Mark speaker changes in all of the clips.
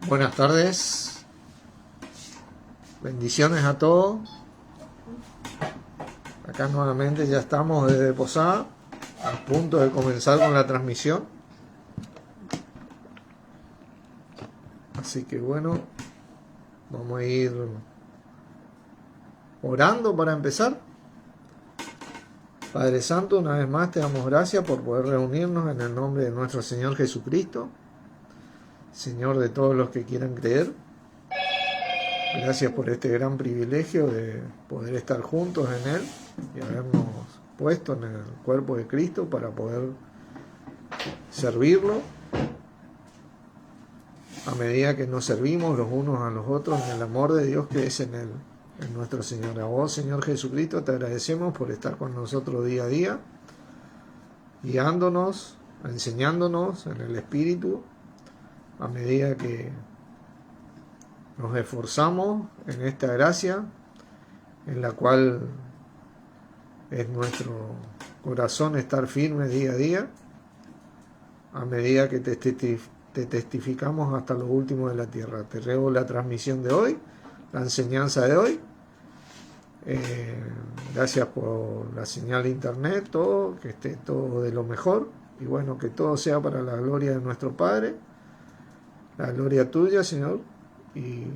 Speaker 1: Buenas tardes, bendiciones a todos. Acá nuevamente ya estamos desde Posada, a punto de comenzar con la transmisión. Así que bueno, vamos a ir orando para empezar. Padre Santo, una vez más te damos gracias por poder reunirnos en el nombre de nuestro Señor Jesucristo, Señor de todos los que quieran creer. Gracias por este gran privilegio de poder estar juntos en Él y habernos puesto en el cuerpo de Cristo para poder servirlo a medida que nos servimos los unos a los otros en el amor de Dios que es en Él, en nuestro Señor. A vos, Señor Jesucristo, te agradecemos por estar con nosotros día a día, guiándonos, enseñándonos en el Espíritu a medida que nos esforzamos en esta gracia en la cual es nuestro corazón estar firme día a día, a medida que te testificamos hasta lo último de la tierra. Te ruego la transmisión de hoy, la enseñanza de hoy. Gracias por la señal de internet, todo, que esté todo de lo mejor y bueno, que todo sea para la gloria de nuestro Padre, la gloria tuya, Señor, y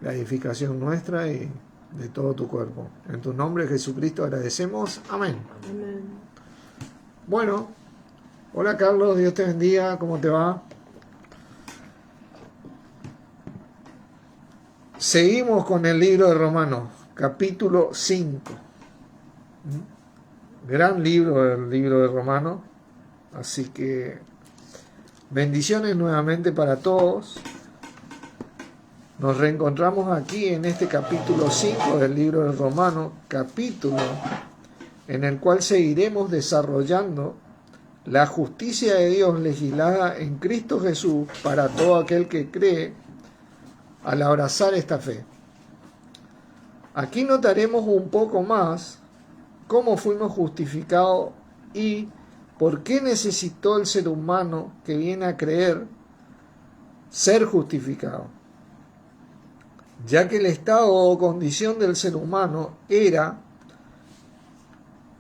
Speaker 1: la edificación nuestra y de todo tu cuerpo. En tu nombre, Jesucristo, agradecemos. Amén.
Speaker 2: Amén.
Speaker 1: Bueno, hola Carlos, Dios te bendiga, ¿cómo te va? Seguimos con el libro de Romanos, capítulo 5. Gran libro, el libro de Romanos. Así que bendiciones nuevamente para todos. Nos reencontramos aquí en este capítulo 5 del libro de Romanos, capítulo en el cual seguiremos desarrollando la justicia de Dios legislada en Cristo Jesús para todo aquel que cree al abrazar esta fe. Aquí notaremos un poco más cómo fuimos justificados y por qué necesitó el ser humano que viene a creer ser justificado, ya que el estado o condición del ser humano era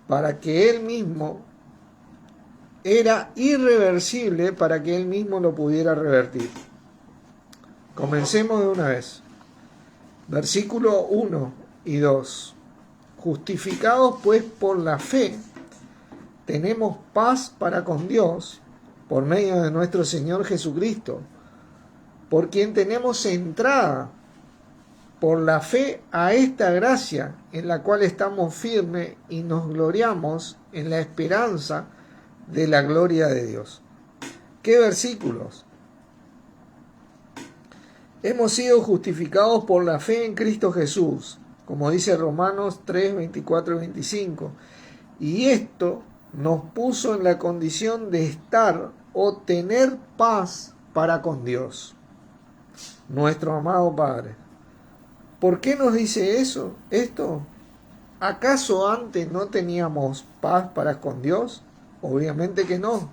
Speaker 1: para que él mismo, era irreversible para que él mismo lo pudiera revertir. Comencemos de una vez. Versículo 1 y 2. Justificados pues por la fe, tenemos paz para con Dios por medio de nuestro Señor Jesucristo, por quien tenemos entrada por la fe a esta gracia en la cual estamos firmes y nos gloriamos en la esperanza de la gloria de Dios. ¿Qué versículos? Hemos sido justificados por la fe en Cristo Jesús, como dice Romanos 3, 24 y 25. Y esto nos puso en la condición de estar o tener paz para con Dios, nuestro amado Padre. ¿Por qué nos dice eso? Esto, ¿acaso antes no teníamos paz para con Dios? Obviamente que no.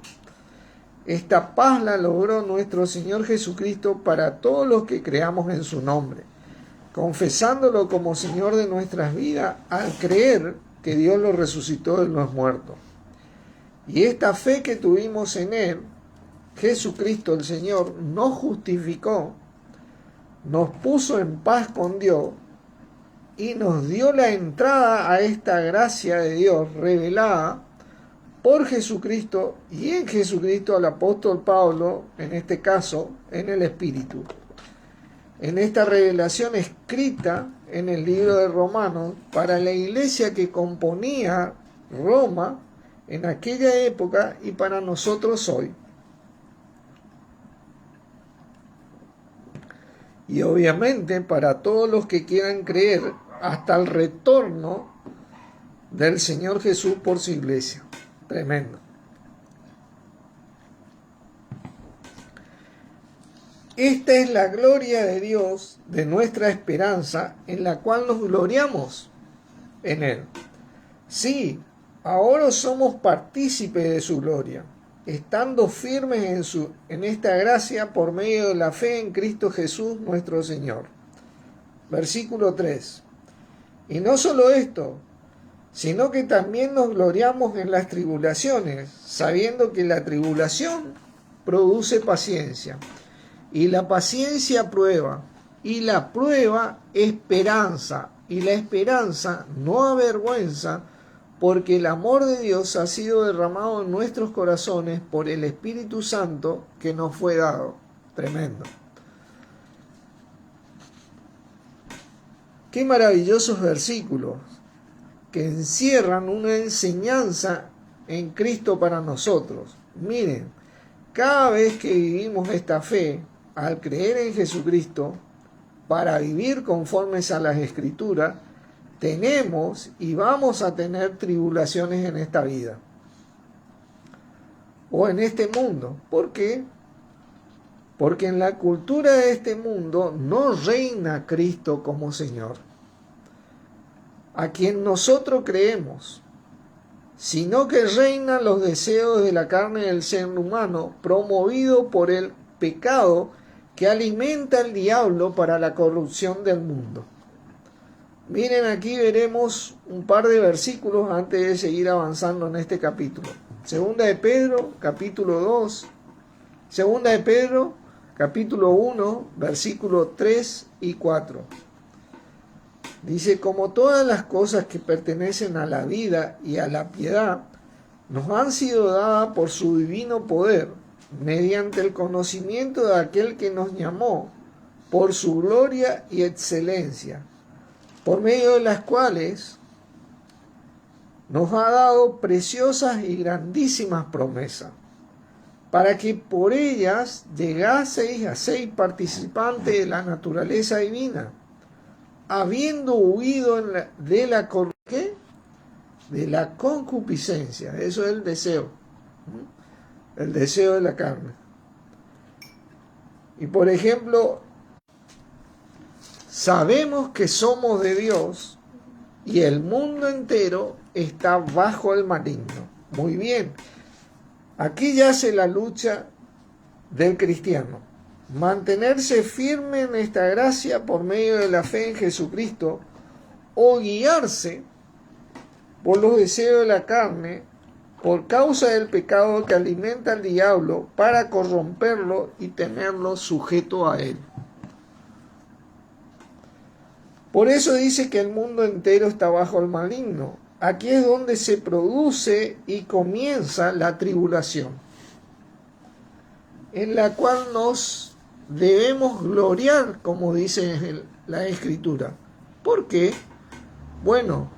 Speaker 1: Esta paz la logró nuestro Señor Jesucristo para todos los que creamos en su nombre, confesándolo como Señor de nuestras vidas al creer que Dios lo resucitó de los muertos. Y esta fe que tuvimos en Él, Jesucristo el Señor, nos justificó, nos puso en paz con Dios y nos dio la entrada a esta gracia de Dios revelada por Jesucristo y en Jesucristo al apóstol Pablo, en este caso, en el Espíritu. En esta revelación escrita en el libro de Romanos para la iglesia que componía Roma en aquella época y para nosotros hoy. Y obviamente para todos los que quieran creer hasta el retorno del Señor Jesús por su iglesia. Tremendo. Esta es la gloria de Dios, de nuestra esperanza, en la cual nos gloriamos en Él. Sí, ahora somos partícipes de su gloria, estando firmes en esta gracia por medio de la fe en Cristo Jesús nuestro Señor. Versículo 3. Y no solo esto, sino que también nos gloriamos en las tribulaciones, sabiendo que la tribulación produce paciencia, y la paciencia prueba, y la prueba esperanza, y la esperanza no avergüenza, porque el amor de Dios ha sido derramado en nuestros corazones por el Espíritu Santo que nos fue dado. Tremendo. Qué maravillosos versículos que encierran una enseñanza en Cristo para nosotros. Miren, cada vez que vivimos esta fe, al creer en Jesucristo, para vivir conformes a las Escrituras, tenemos y vamos a tener tribulaciones en esta vida o en este mundo. ¿Por qué? Porque en la cultura de este mundo no reina Cristo como Señor, a quien nosotros creemos, sino que reinan los deseos de la carne del ser humano, promovido por el pecado que alimenta el diablo para la corrupción del mundo. Miren, aquí veremos un par de versículos antes de seguir avanzando en este capítulo. Segunda de Pedro, capítulo 2. Segunda de Pedro, capítulo 1, versículos 3 y 4. Dice, como todas las cosas que pertenecen a la vida y a la piedad, nos han sido dadas por su divino poder, mediante el conocimiento de aquel que nos llamó, por su gloria y excelencia, por medio de las cuales nos ha dado preciosas y grandísimas promesas, para que por ellas llegaseis a ser participantes de la naturaleza divina, habiendo huido de la concupiscencia. Eso es el deseo de la carne. Y por ejemplo, sabemos que somos de Dios y el mundo entero está bajo el maligno. Muy bien, aquí yace la lucha del cristiano. Mantenerse firme en esta gracia por medio de la fe en Jesucristo, o guiarse por los deseos de la carne por causa del pecado que alimenta al diablo para corromperlo y tenerlo sujeto a él. Por eso dice que el mundo entero está bajo el maligno. Aquí es donde se produce y comienza la tribulación, en la cual nos debemos gloriar, como dice la Escritura. ¿Por qué? Bueno,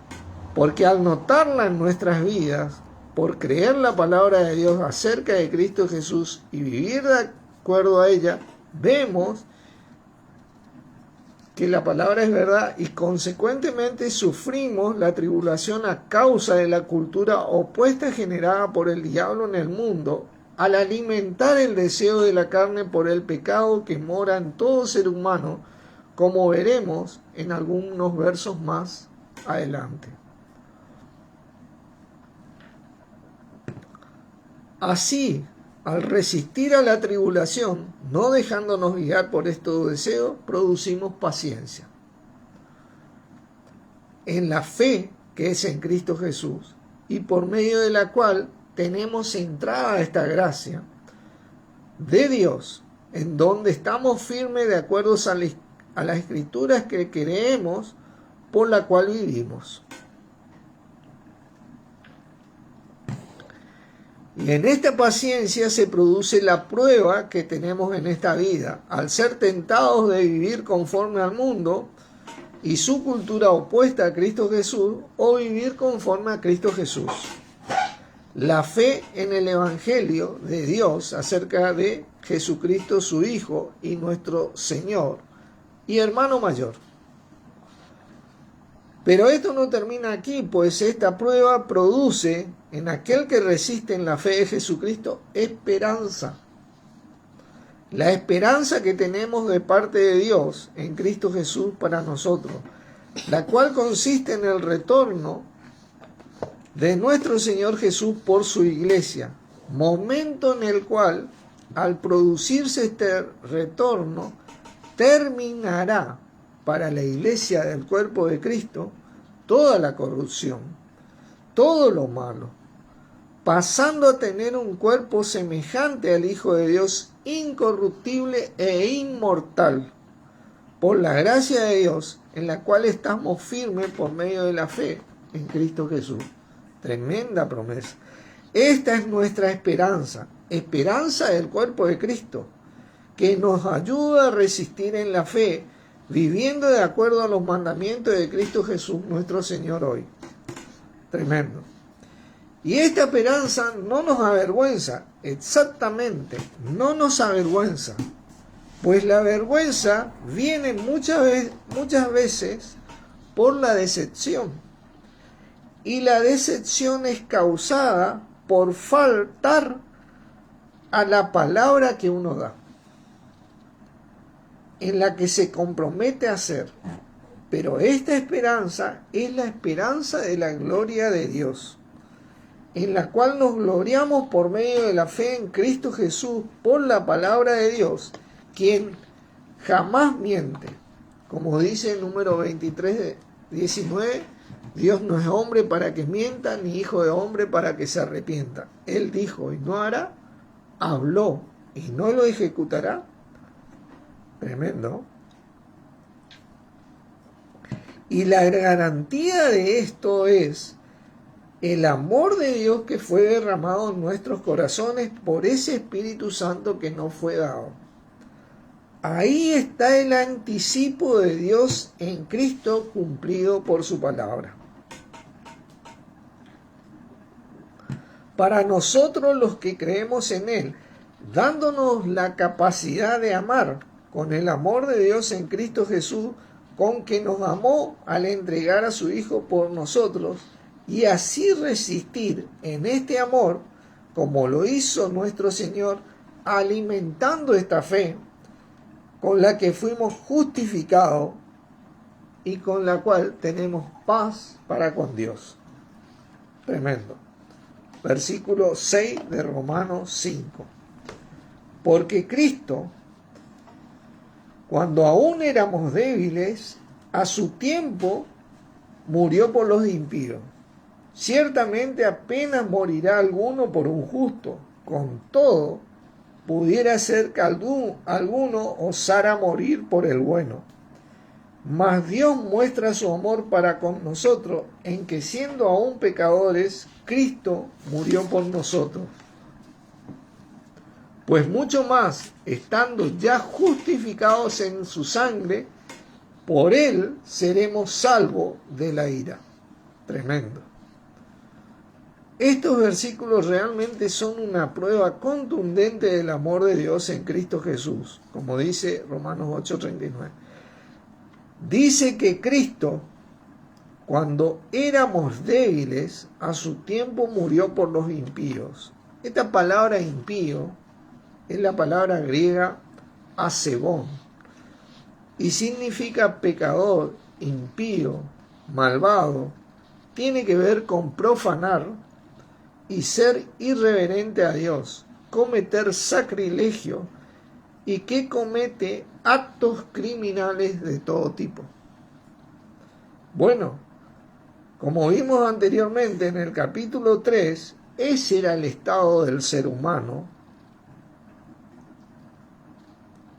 Speaker 1: porque al notarla en nuestras vidas, por creer la palabra de Dios acerca de Cristo Jesús y vivir de acuerdo a ella, vemos que la palabra es verdad y consecuentemente sufrimos la tribulación a causa de la cultura opuesta generada por el diablo en el mundo, al alimentar el deseo de la carne por el pecado que mora en todo ser humano, como veremos en algunos versos más adelante. Así, al resistir a la tribulación, no dejándonos guiar por estos deseos, producimos paciencia en la fe que es en Cristo Jesús, y por medio de la cual tenemos entrada esta gracia de Dios, en donde estamos firmes de acuerdo a las Escrituras que creemos, por la cual vivimos. Y en esta paciencia se produce la prueba que tenemos en esta vida, al ser tentados de vivir conforme al mundo y su cultura opuesta a Cristo Jesús, o vivir conforme a Cristo Jesús. La fe en el Evangelio de Dios acerca de Jesucristo, su Hijo y nuestro Señor y hermano mayor. Pero esto no termina aquí, pues esta prueba produce en aquel que resiste en la fe de Jesucristo esperanza. La esperanza que tenemos de parte de Dios en Cristo Jesús para nosotros, la cual consiste en el retorno de nuestro Señor Jesús por su iglesia, momento en el cual, al producirse este retorno, terminará para la iglesia del cuerpo de Cristo toda la corrupción, todo lo malo, pasando a tener un cuerpo semejante al Hijo de Dios, incorruptible e inmortal, por la gracia de Dios, en la cual estamos firmes por medio de la fe en Cristo Jesús. Tremenda promesa. Esta es nuestra esperanza, esperanza del cuerpo de Cristo, que nos ayuda a resistir en la fe, viviendo de acuerdo a los mandamientos de Cristo Jesús, nuestro Señor hoy. Tremendo. Y esta esperanza no nos avergüenza, exactamente, no nos avergüenza, pues la vergüenza viene muchas veces por la decepción. Y la decepción es causada por faltar a la palabra que uno da, en la que se compromete a hacer. Pero esta esperanza es la esperanza de la gloria de Dios, en la cual nos gloriamos por medio de la fe en Cristo Jesús, por la palabra de Dios, quien jamás miente. Como dice el número 23:19, Dios no es hombre para que mienta, ni hijo de hombre para que se arrepienta. Él dijo y no hará, habló y no lo ejecutará. Tremendo. Y la garantía de esto es el amor de Dios que fue derramado en nuestros corazones por ese Espíritu Santo que nos fue dado. Ahí está el anticipo de Dios en Cristo cumplido por su palabra. Para nosotros los que creemos en Él, dándonos la capacidad de amar con el amor de Dios en Cristo Jesús, con que nos amó al entregar a su Hijo por nosotros, y así resistir en este amor, como lo hizo nuestro Señor, alimentando esta fe, con la que fuimos justificados y con la cual tenemos paz para con Dios. Tremendo. Versículo 6 de Romanos 5. Porque Cristo, cuando aún éramos débiles, a su tiempo murió por los impíos. Ciertamente apenas morirá alguno por un justo, con todo, pudiera ser que alguno osara morir por el bueno. Mas Dios muestra su amor para con nosotros, en que siendo aún pecadores, Cristo murió por nosotros. Pues mucho más, estando ya justificados en su sangre, por él seremos salvos de la ira. Tremendo. Estos versículos realmente son una prueba contundente del amor de Dios en Cristo Jesús, como dice Romanos 8:39. Dice que Cristo, cuando éramos débiles, a su tiempo murió por los impíos. Esta palabra impío es la palabra griega asebón y significa pecador, impío, malvado. Tiene que ver con profanar y ser irreverente a Dios, cometer sacrilegio y que comete actos criminales de todo tipo. Bueno, como vimos anteriormente en el capítulo 3, ese era el estado del ser humano.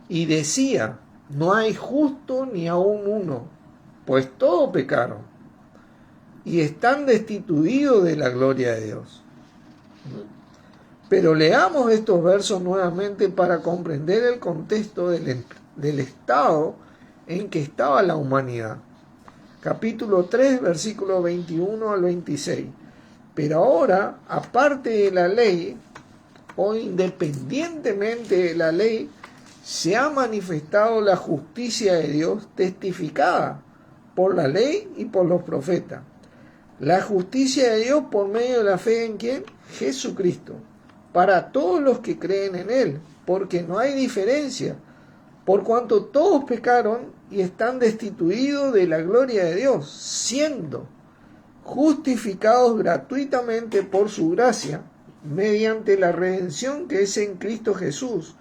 Speaker 1: Y decía, no hay justo ni aun uno, pues todos pecaron y están destituidos de la gloria de Dios. Pero leamos estos versos nuevamente para comprender el contexto del estado en que estaba la humanidad. Capítulo 3, versículo 21 al 26. Pero ahora, aparte de la ley, o independientemente de la ley, se ha manifestado la justicia de Dios testificada por la ley y por los profetas. La justicia de Dios por medio de la fe en ¿quién? Jesucristo. Para todos los que creen en Él, porque no hay diferencia, por cuanto todos pecaron y están destituidos de la gloria de Dios, siendo justificados gratuitamente por su gracia, mediante la redención que es en Cristo Jesús,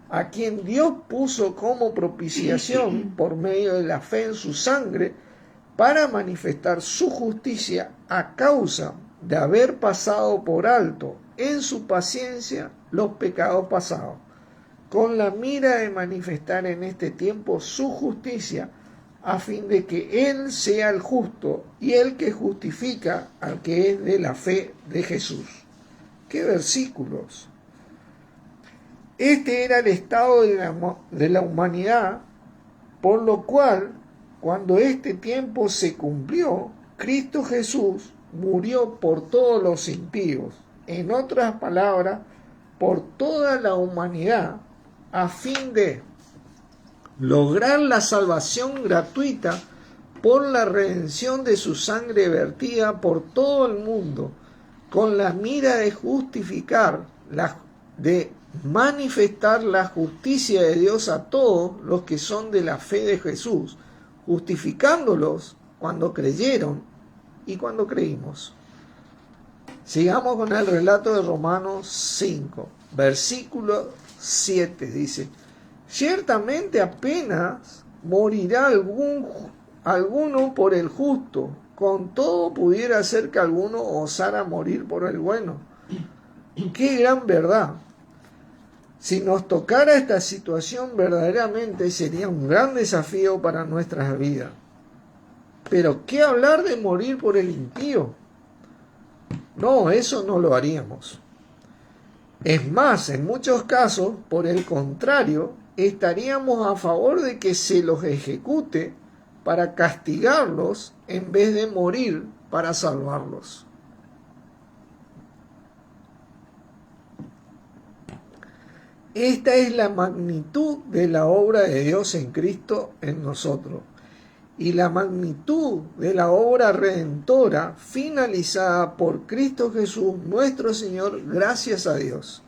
Speaker 1: a quien Dios puso como propiciación por medio de la fe en su sangre, para manifestar su justicia a causa de haber pasado por alto en su paciencia los pecados pasados, con la mira de manifestar en este tiempo su justicia, a fin de que Él sea el justo y el que justifica al que es de la fe de Jesús. ¡Qué versículos! Este era el estado de la humanidad, por lo cual, cuando este tiempo se cumplió, Cristo Jesús murió por todos los impíos, en otras palabras, por toda la humanidad, a fin de lograr la salvación gratuita por la redención de su sangre vertida por todo el mundo, con la mira de justificar, de manifestar la justicia de Dios a todos los que son de la fe de Jesús, justificándolos cuando creyeron y cuando creímos. Sigamos con el relato de Romanos 5, versículo 7, dice: ciertamente apenas morirá alguno por el justo, con todo pudiera ser que alguno osara morir por el bueno. ¡Qué gran verdad! Si nos tocara esta situación, verdaderamente sería un gran desafío para nuestras vidas. Pero ¿qué hablar de morir por el impío? No, eso no lo haríamos. Es más, en muchos casos, por el contrario, estaríamos a favor de que se los ejecute para castigarlos en vez de morir para salvarlos. Esta es la magnitud de la obra de Dios en Cristo en nosotros y la magnitud de la obra redentora finalizada por Cristo Jesús nuestro Señor, gracias a Dios.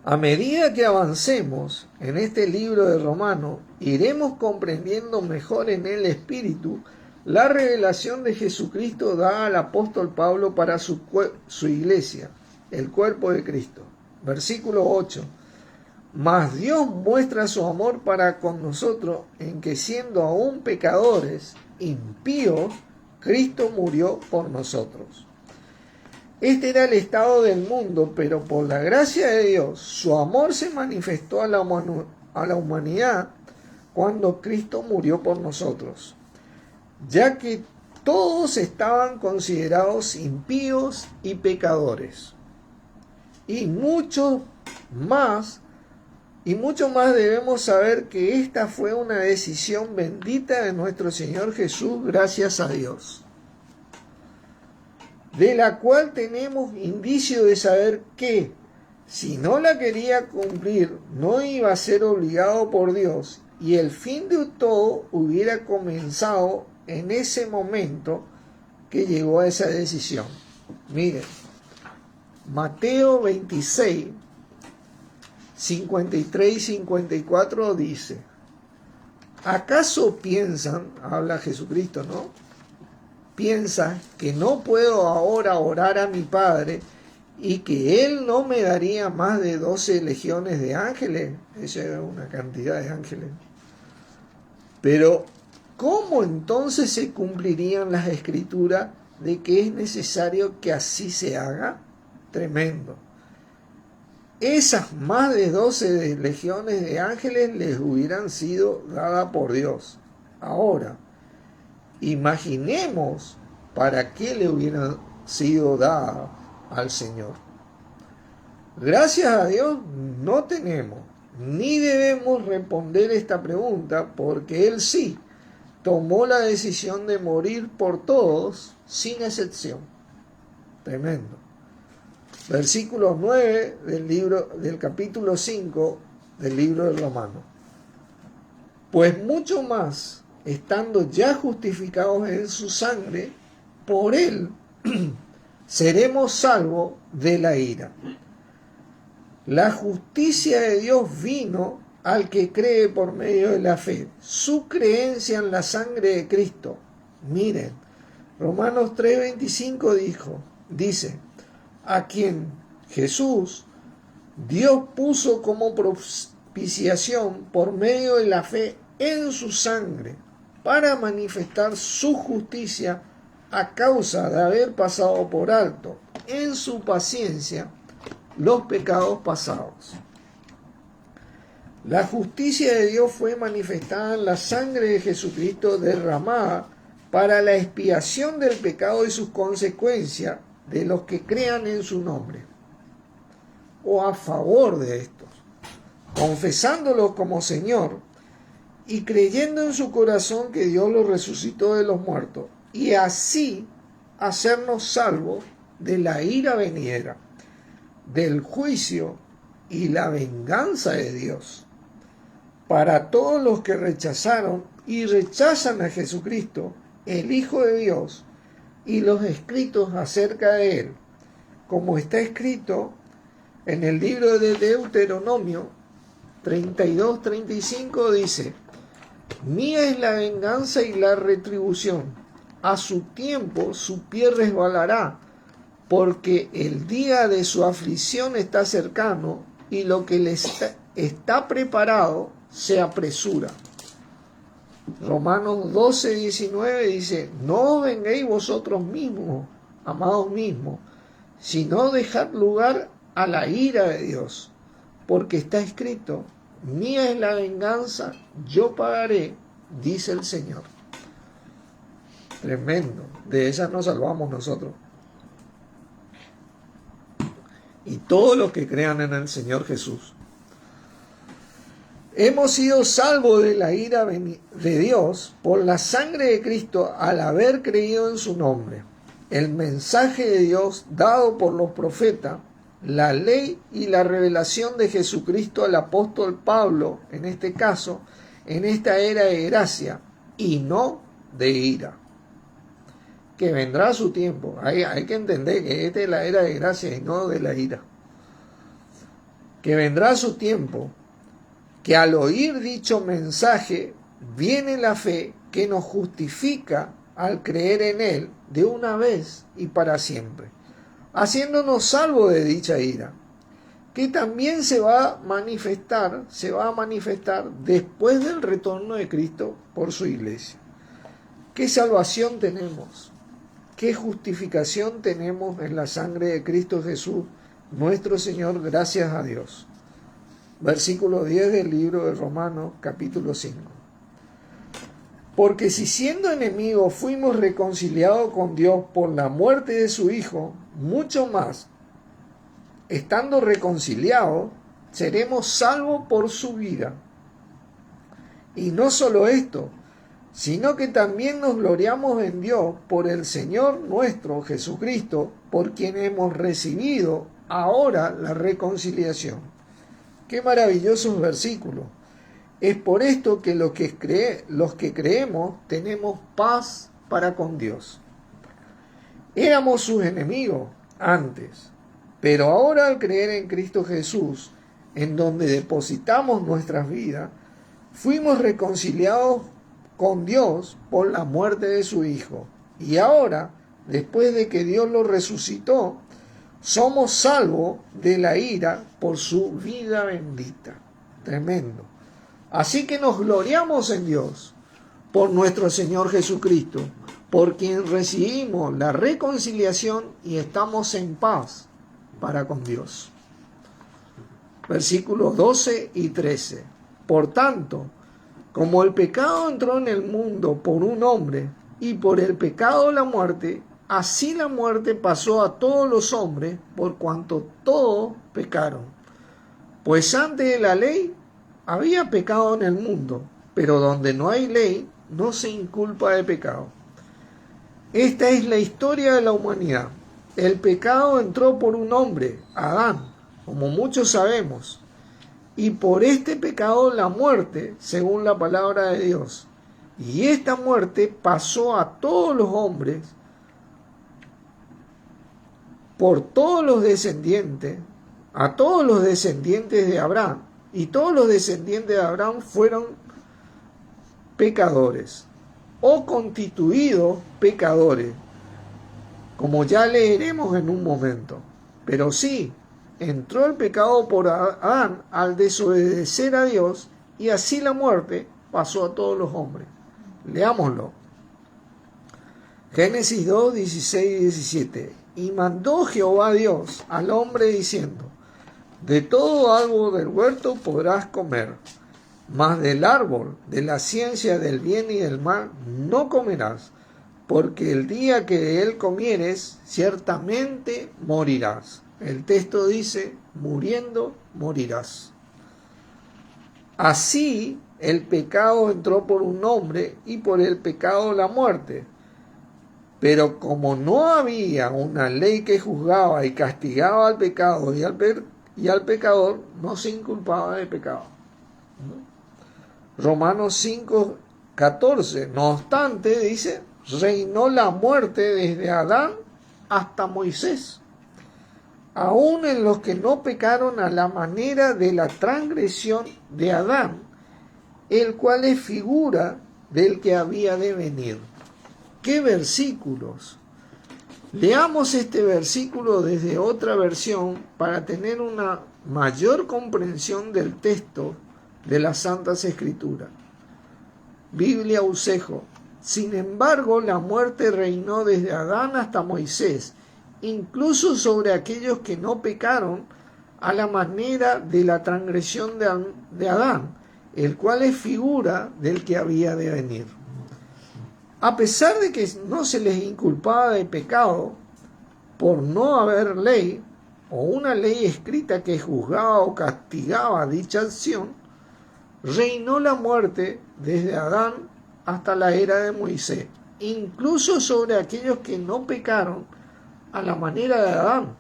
Speaker 1: A medida que avancemos en este libro de Romanos, iremos comprendiendo mejor en el Espíritu la revelación de Jesucristo dada al apóstol Pablo para su iglesia, el cuerpo de Cristo. Versículo 8. Mas Dios muestra su amor para con nosotros en que, siendo aún pecadores, impíos, Cristo murió por nosotros. Este era el estado del mundo, pero por la gracia de Dios, su amor se manifestó a la humanidad cuando Cristo murió por nosotros, ya que todos estaban considerados impíos y pecadores. Y mucho más debemos saber que esta fue una decisión bendita de nuestro Señor Jesús, gracias a Dios, de la cual tenemos indicio de saber que, si no la quería cumplir, no iba a ser obligado por Dios, y el fin de todo hubiera comenzado en ese momento que llegó a esa decisión. Miren, Mateo 26, 53 y 54 dice: ¿acaso piensan, habla Jesucristo, ¿no? ¿Piensa que no puedo ahora orar a mi Padre y que Él no me daría más de 12 legiones de ángeles? Esa era una cantidad de ángeles. Pero, ¿cómo entonces se cumplirían las escrituras de que es necesario que así se haga? Tremendo. Esas más de 12 legiones de ángeles les hubieran sido dadas por Dios. Ahora, imaginemos para qué le hubieran sido dadas al Señor. Gracias a Dios no tenemos, ni debemos responder esta pregunta, porque Él sí tomó la decisión de morir por todos, sin excepción. Tremendo. Versículo 9 del capítulo 5 del libro de Romanos. Pues mucho más, estando ya justificados en su sangre, por Él seremos salvos de la ira. La justicia de Dios vino al que cree por medio de la fe. Su creencia en la sangre de Cristo, miren, Romanos 3:25 dice, a quien Jesús, Dios puso como propiciación por medio de la fe en su sangre, para manifestar su justicia a causa de haber pasado por alto en su paciencia los pecados pasados. La justicia de Dios fue manifestada en la sangre de Jesucristo derramada para la expiación del pecado y sus consecuencias de los que crean en su nombre, o a favor de estos, confesándolo como Señor y creyendo en su corazón que Dios lo resucitó de los muertos, y así hacernos salvos de la ira venidera, del juicio y la venganza de Dios. Para todos los que rechazaron y rechazan a Jesucristo, el Hijo de Dios, y los escritos acerca de él, como está escrito en el libro de Deuteronomio 32:35, dice, mía es la venganza y la retribución, a su tiempo su pie resbalará, porque el día de su aflicción está cercano, y lo que le está preparado se apresura. Romanos 12:19 dice, no os venguéis vosotros mismos, amados mismos, sino dejad lugar a la ira de Dios, porque está escrito, mía es la venganza, yo pagaré, dice el Señor. Tremendo, de esas nos salvamos nosotros. Y todos los que crean en el Señor Jesús. Hemos sido salvos de la ira de Dios por la sangre de Cristo al haber creído en su nombre. El mensaje de Dios dado por los profetas, la ley y la revelación de Jesucristo al apóstol Pablo, en este caso, en esta era de gracia y no de ira. Que vendrá su tiempo. Hay que entender que esta es la era de gracia y no de la ira. Que vendrá su tiempo, que al oír dicho mensaje viene la fe que nos justifica al creer en él de una vez y para siempre, haciéndonos salvos de dicha ira, que también se va a manifestar después del retorno de Cristo por su iglesia. ¿Qué salvación tenemos? ¿Qué justificación tenemos en la sangre de Cristo Jesús, nuestro Señor, gracias a Dios? Versículo 10 del libro de Romanos, capítulo 5. Porque si siendo enemigos fuimos reconciliados con Dios por la muerte de su Hijo, mucho más, estando reconciliados, seremos salvos por su vida. Y no solo esto, sino que también nos gloriamos en Dios por el Señor nuestro Jesucristo, por quien hemos recibido ahora la reconciliación. Qué maravillosos versículos. Es por esto que los que creemos tenemos paz para con Dios. Éramos sus enemigos antes, pero ahora al creer en Cristo Jesús, en donde depositamos nuestras vidas, fuimos reconciliados con Dios por la muerte de su Hijo. Y ahora, después de que Dios lo resucitó, somos salvos de la ira por su vida bendita. Tremendo. Así que nos gloriamos en Dios por nuestro Señor Jesucristo, por quien recibimos la reconciliación y estamos en paz para con Dios. Versículos 12 y 13. Por tanto, como el pecado entró en el mundo por un hombre, y por el pecado la muerte, así la muerte pasó a todos los hombres, por cuanto todos pecaron. Pues antes de la ley había pecado en el mundo, pero donde no hay ley, no se inculpa de pecado. Esta es la historia de la humanidad. El pecado entró por un hombre, Adán, como muchos sabemos, y por este pecado la muerte, según la palabra de Dios. Y esta muerte pasó a todos los hombres, por todos los descendientes, a todos los descendientes de Abraham, y todos los descendientes de Abraham fueron pecadores, o constituidos pecadores, como ya leeremos en un momento. Pero sí, entró el pecado por Adán al desobedecer a Dios, y así la muerte pasó a todos los hombres. Leámoslo. Génesis 2, 16 y 17. Y mandó Jehová Dios al hombre diciendo: de todo árbol del huerto podrás comer, mas del árbol de la ciencia del bien y del mal no comerás, porque el día que de él comieres, ciertamente morirás. El texto dice: muriendo morirás. Así el pecado entró por un hombre, y por el pecado la muerte. Pero como no había una ley que juzgaba y castigaba al pecado y al pecador, no se inculpaba de pecado. Romanos 5, 14. No obstante, dice, reinó la muerte desde Adán hasta Moisés, aun en los que no pecaron a la manera de la transgresión de Adán, el cual es figura del que había de venir. ¡Qué versículos! Leamos este versículo desde otra versión para tener una mayor comprensión del texto de las Santas Escrituras. Biblia Usejo. Sin embargo, la muerte reinó desde Adán hasta Moisés, incluso sobre aquellos que no pecaron a la manera de la transgresión de Adán, el cual es figura del que había de venir. A pesar de que no se les inculpaba de pecado por no haber ley o una ley escrita que juzgaba o castigaba dicha acción, reinó la muerte desde Adán hasta la era de Moisés, incluso sobre aquellos que no pecaron a la manera de Adán,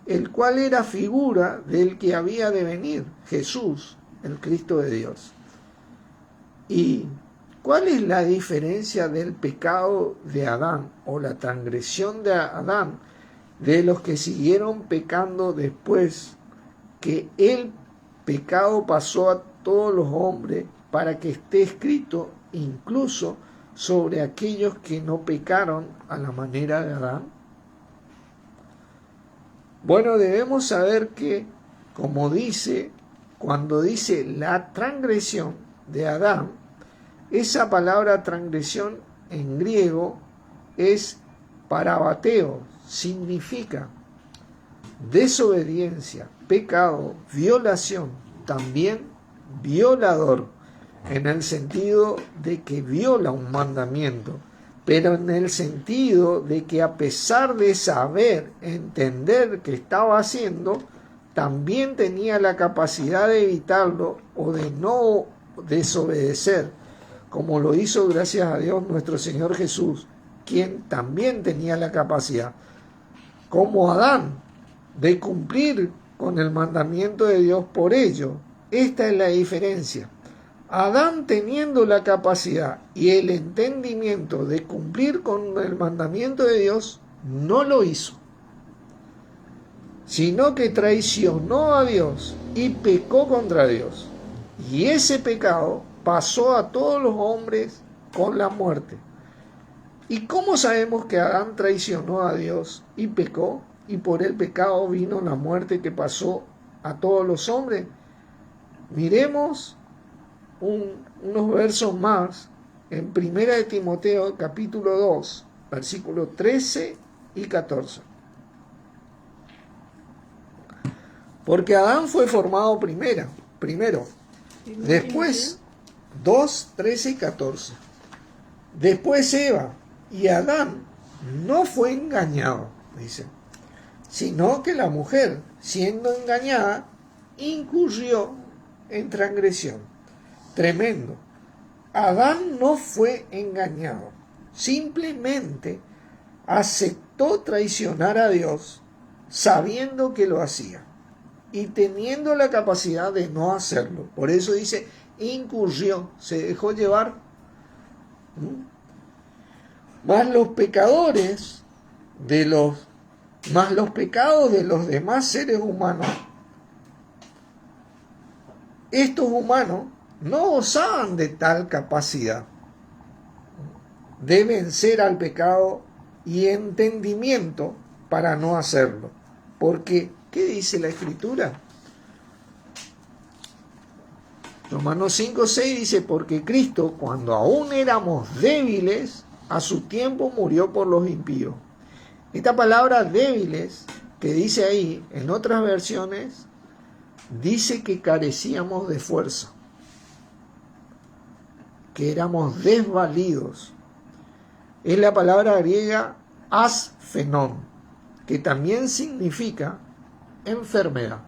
Speaker 1: el cual era figura del que había de venir, Jesús, el Cristo de Dios. ¿Y cuál es la diferencia del pecado de Adán o la transgresión de Adán de los que siguieron pecando después que el pecado pasó a todos los hombres, para que esté escrito incluso sobre aquellos que no pecaron a la manera de Adán? Bueno, debemos saber que, como dice, cuando dice la transgresión de Adán, esa palabra transgresión en griego es parabateo, significa desobediencia, pecado, violación, también violador, en el sentido de que viola un mandamiento, pero en el sentido de que a pesar de saber, entender que estaba haciendo, también tenía la capacidad de evitarlo o de no desobedecer, como lo hizo, gracias a Dios, nuestro Señor Jesús, quien también tenía la capacidad, como Adán, de cumplir con el mandamiento de Dios. Por ello, esta es la diferencia. Adán, teniendo la capacidad y el entendimiento de cumplir con el mandamiento de Dios, no lo hizo, sino que traicionó a Dios y pecó contra Dios. Y ese pecado pasó a todos los hombres con la muerte. ¿Y cómo sabemos que Adán traicionó a Dios y pecó, y por el pecado vino la muerte que pasó a todos los hombres? Miremos unos versos más en 1 de Timoteo capítulo 2, versículos 13 y 14. Porque Adán fue formado primero, después 2, 13 y 14. Después Eva, y Adán no fue engañado, dice, sino que la mujer, siendo engañada, incurrió en transgresión. Tremendo. Adán no fue engañado, simplemente aceptó traicionar a Dios sabiendo que lo hacía y teniendo la capacidad de no hacerlo. Por eso dice, incurrió, se dejó llevar. Más los pecados de los demás seres humanos. Estos humanos no gozaban de tal capacidad de vencer al pecado y entendimiento para no hacerlo. Porque, ¿qué dice la Escritura? Romanos 5:6 dice, porque Cristo, cuando aún éramos débiles, a su tiempo murió por los impíos. Esta palabra débiles, que dice ahí, en otras versiones, dice que carecíamos de fuerza, que éramos desvalidos. Es la palabra griega asphenon, que también significa enfermedad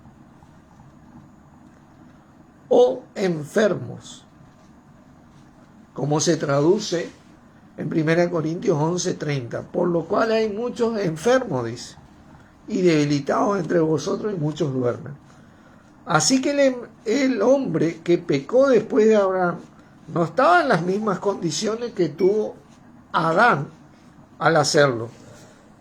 Speaker 1: o enfermos, como se traduce en 1 Corintios 11:30, por lo cual hay muchos enfermos, dice, y debilitados entre vosotros, y muchos duermen. Así que el hombre que pecó después de Abraham no estaba en las mismas condiciones que tuvo Adán al hacerlo.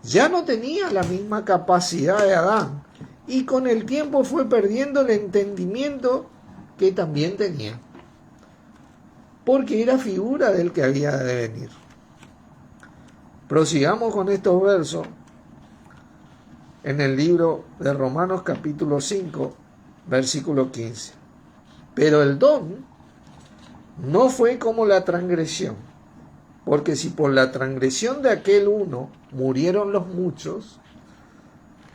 Speaker 1: Ya no tenía la misma capacidad de Adán, y con el tiempo fue perdiendo el entendimiento que también tenía, porque era figura del que había de venir. Prosigamos con estos versos en el libro de Romanos capítulo 5, versículo 15. Pero el don no fue como la transgresión, porque si por la transgresión de aquel uno murieron los muchos,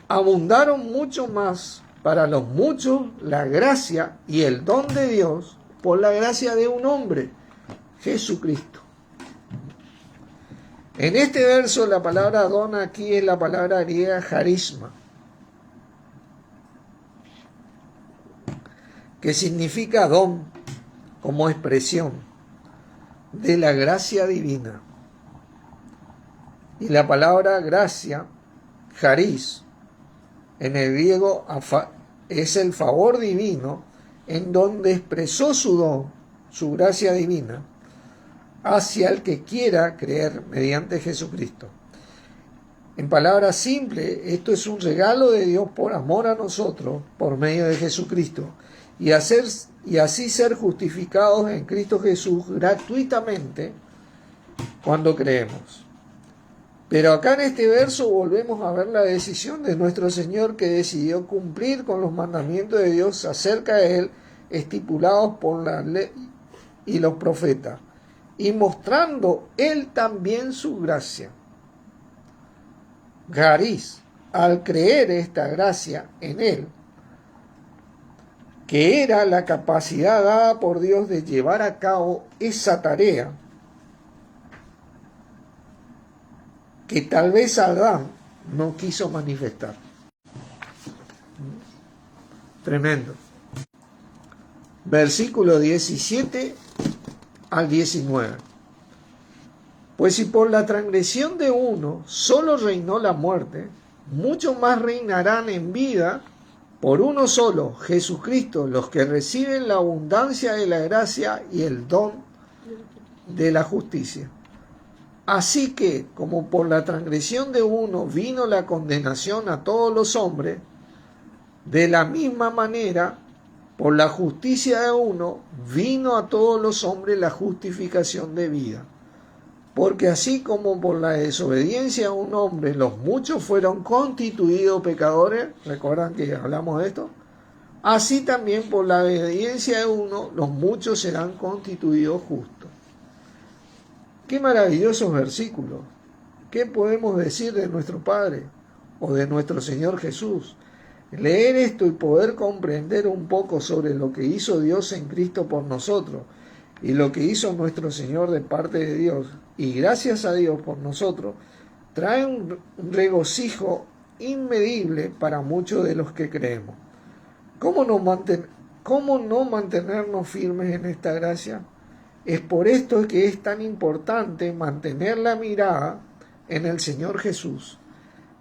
Speaker 1: abundaron mucho más para los muchos la gracia y el don de Dios por la gracia de un hombre, Jesucristo. En este verso la palabra don aquí es la palabra griega charisma, que significa don como expresión de la gracia divina. Y la palabra gracia, charis, en el griego es el favor divino, en donde expresó su don, su gracia divina, hacia el que quiera creer mediante Jesucristo. En palabras simples, esto es un regalo de Dios por amor a nosotros, por medio de Jesucristo, y así ser justificados en Cristo Jesús gratuitamente cuando creemos. Pero acá en este verso volvemos a ver la decisión de nuestro Señor, que decidió cumplir con los mandamientos de Dios acerca de Él, estipulados por la ley y los profetas, y mostrando Él también su gracia. Charis, al creer esta gracia en Él, que era la capacidad dada por Dios de llevar a cabo esa tarea, que tal vez Adán no quiso manifestar. Tremendo. Versículo 17 al 19. Pues si por la transgresión de uno solo reinó la muerte, mucho más reinarán en vida por uno solo, Jesucristo, los que reciben la abundancia de la gracia y el don de la justicia. Así que, como por la transgresión de uno vino la condenación a todos los hombres, de la misma manera, por la justicia de uno vino a todos los hombres la justificación de vida. Porque así como por la desobediencia de un hombre los muchos fueron constituidos pecadores, ¿recuerdan que hablamos de esto? Así también por la obediencia de uno los muchos serán constituidos justos. Qué maravillosos versículos. ¿Qué podemos decir de nuestro Padre o de nuestro Señor Jesús? Leer esto y poder comprender un poco sobre lo que hizo Dios en Cristo por nosotros y lo que hizo nuestro Señor de parte de Dios, y gracias a Dios por nosotros, trae un regocijo inmedible para muchos de los que creemos. ¿Cómo no mantenernos firmes en esta gracia? Es por esto que es tan importante mantener la mirada en el Señor Jesús,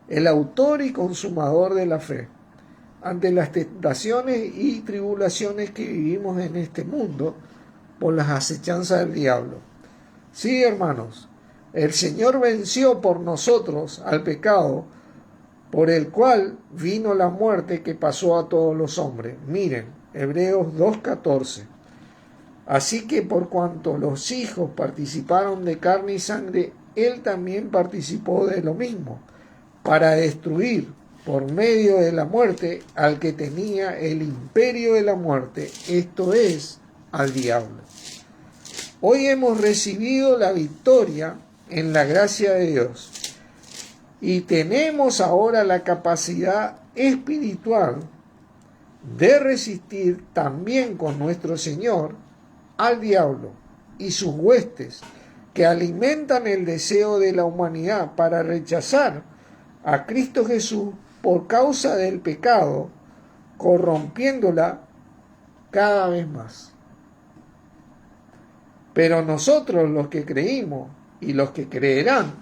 Speaker 1: el autor y consumador de la fe, ante las tentaciones y tribulaciones que vivimos en este mundo por las acechanzas del diablo. Sí, hermanos, el Señor venció por nosotros al pecado, por el cual vino la muerte que pasó a todos los hombres. Miren, Hebreos 2:14. Así que por cuanto los hijos participaron de carne y sangre, Él también participó de lo mismo, para destruir por medio de la muerte al que tenía el imperio de la muerte, esto es, al diablo. Hoy hemos recibido la victoria en la gracia de Dios y tenemos ahora la capacidad espiritual de resistir también con nuestro Señor al diablo y sus huestes que alimentan el deseo de la humanidad para rechazar a Cristo Jesús por causa del pecado, corrompiéndola cada vez más. Pero nosotros, los que creímos y los que creerán,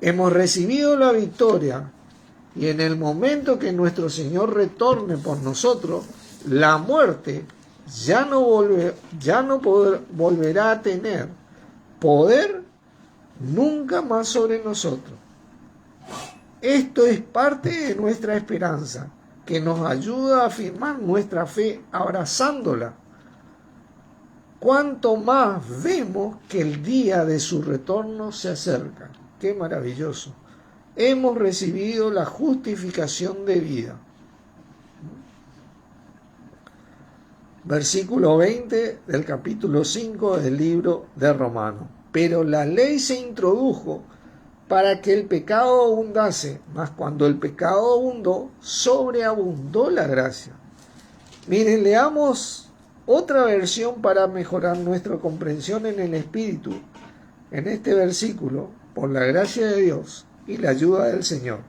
Speaker 1: hemos recibido la victoria, y en el momento que nuestro Señor retorne por nosotros, la muerte ya no volverá a tener poder nunca más sobre nosotros. Esto es parte de nuestra esperanza, que nos ayuda a afirmar nuestra fe abrazándola. Cuanto más vemos que el día de su retorno se acerca. ¡Qué maravilloso! Hemos recibido la justificación de vida. Versículo 20 del capítulo 5 del libro de Romanos. Pero la ley se introdujo para que el pecado abundase, mas cuando el pecado abundó, sobreabundó la gracia. Miren, leamos otra versión para mejorar nuestra comprensión en el Espíritu, en este versículo, por la gracia de Dios y la ayuda del Señor.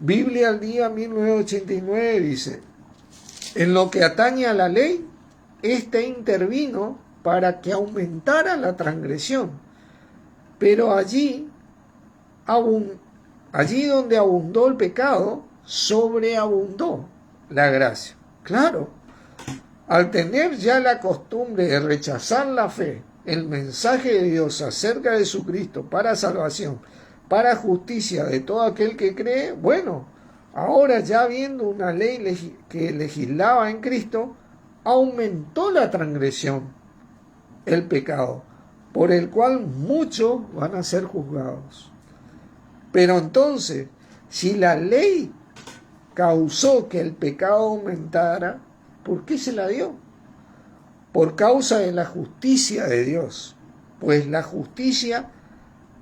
Speaker 1: Biblia al Día 1989 dice: en lo que atañe a la ley, ésta intervino para que aumentara la transgresión, pero allí donde abundó el pecado, sobreabundó la gracia. Claro, al tener ya la costumbre de rechazar la fe, el mensaje de Dios acerca de Jesucristo para salvación, para justicia de todo aquel que cree, bueno, ahora ya viendo una ley que legislaba en Cristo, aumentó la transgresión, el pecado, por el cual muchos van a ser juzgados. Pero entonces, si la ley causó que el pecado aumentara, ¿por qué se la dio? Por causa de la justicia de Dios, pues la justicia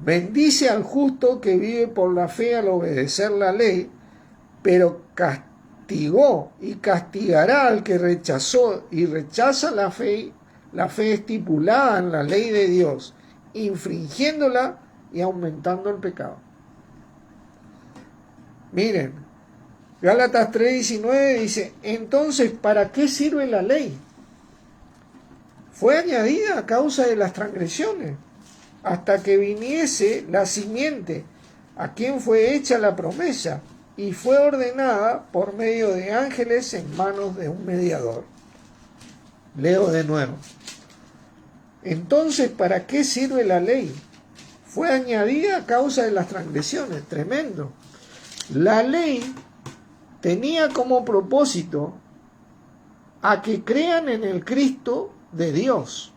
Speaker 1: bendice al justo que vive por la fe al obedecer la ley, pero castigó y castigará al que rechazó y rechaza la fe estipulada en la ley de Dios, infringiéndola y aumentando el pecado. Miren, Gálatas 3:19 dice: entonces, ¿para qué sirve la ley? Fue añadida a causa de las transgresiones, hasta que viniese la simiente, a quien fue hecha la promesa, y fue ordenada por medio de ángeles en manos de un mediador. Leo de nuevo. Entonces, ¿para qué sirve la ley? Fue añadida a causa de las transgresiones. Tremendo. La ley tenía como propósito a que crean en el Cristo de Dios.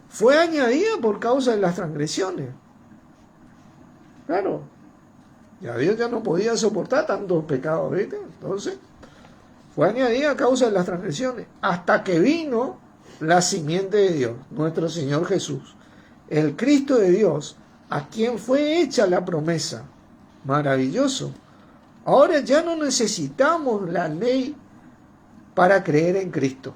Speaker 1: Fue añadida por causa de las transgresiones. Claro, ya Dios ya no podía soportar tantos pecados, ¿viste? Entonces, fue añadida a causa de las transgresiones, hasta que vino la simiente de Dios, nuestro Señor Jesús, el Cristo de Dios, a quien fue hecha la promesa. Maravilloso. Ahora ya no necesitamos la ley para creer en Cristo.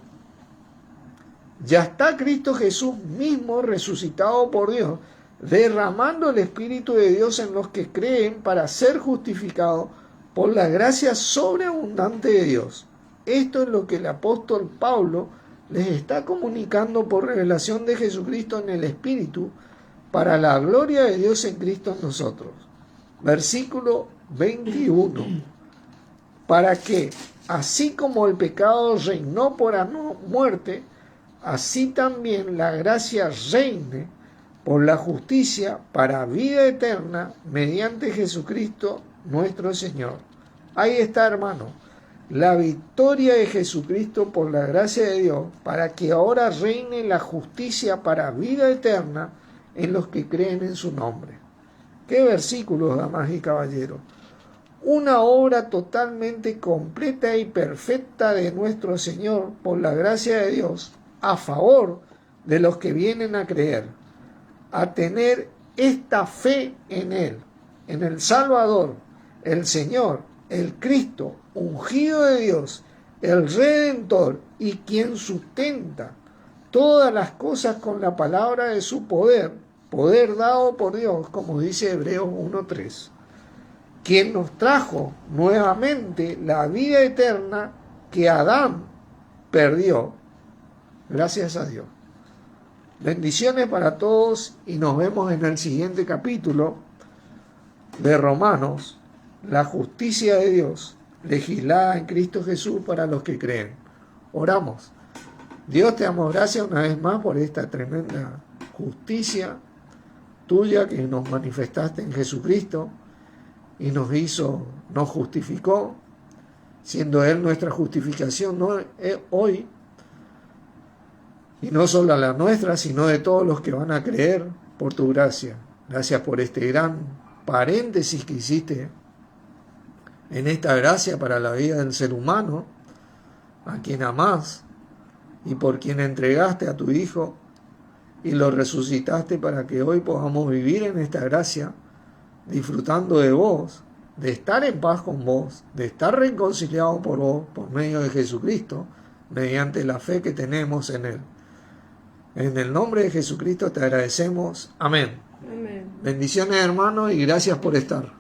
Speaker 1: Ya está Cristo Jesús mismo resucitado por Dios, derramando el Espíritu de Dios en los que creen para ser justificados por la gracia sobreabundante de Dios. Esto es lo que el apóstol Pablo les está comunicando por revelación de Jesucristo en el Espíritu, para la gloria de Dios en Cristo en nosotros. Versículo 21. Para que, así como el pecado reinó por muerte, así también la gracia reine por la justicia para vida eterna mediante Jesucristo nuestro Señor. Ahí está, hermano, la victoria de Jesucristo por la gracia de Dios, para que ahora reine la justicia para vida eterna en los que creen en su nombre. ¡Qué versículos, damas y caballeros! Una obra totalmente completa y perfecta de nuestro Señor, por la gracia de Dios, a favor de los que vienen a creer, a tener esta fe en Él, en el Salvador, el Señor, el Cristo, ungido de Dios, el Redentor y quien sustenta todas las cosas con la palabra de su poder, poder dado por Dios, como dice Hebreos 1:3, quien nos trajo nuevamente la vida eterna que Adán perdió. Gracias a Dios. Bendiciones para todos y nos vemos en el siguiente capítulo de Romanos, la justicia de Dios legislada en Cristo Jesús para los que creen. Oramos. Dios, te damos gracias una vez más por esta tremenda justicia tuya que nos manifestaste en Jesucristo y nos justificó, siendo Él nuestra justificación hoy, y no solo la nuestra, sino de todos los que van a creer por tu gracia. Gracias por este gran paréntesis que hiciste en esta gracia para la vida del ser humano, a quien amás y por quien entregaste a tu Hijo y lo resucitaste para que hoy podamos vivir en esta gracia, disfrutando de vos, de estar en paz con vos, de estar reconciliados por vos por medio de Jesucristo, mediante la fe que tenemos en Él. En el nombre de Jesucristo te agradecemos. Amén.
Speaker 2: Amén.
Speaker 1: Bendiciones, hermanos, y gracias por estar.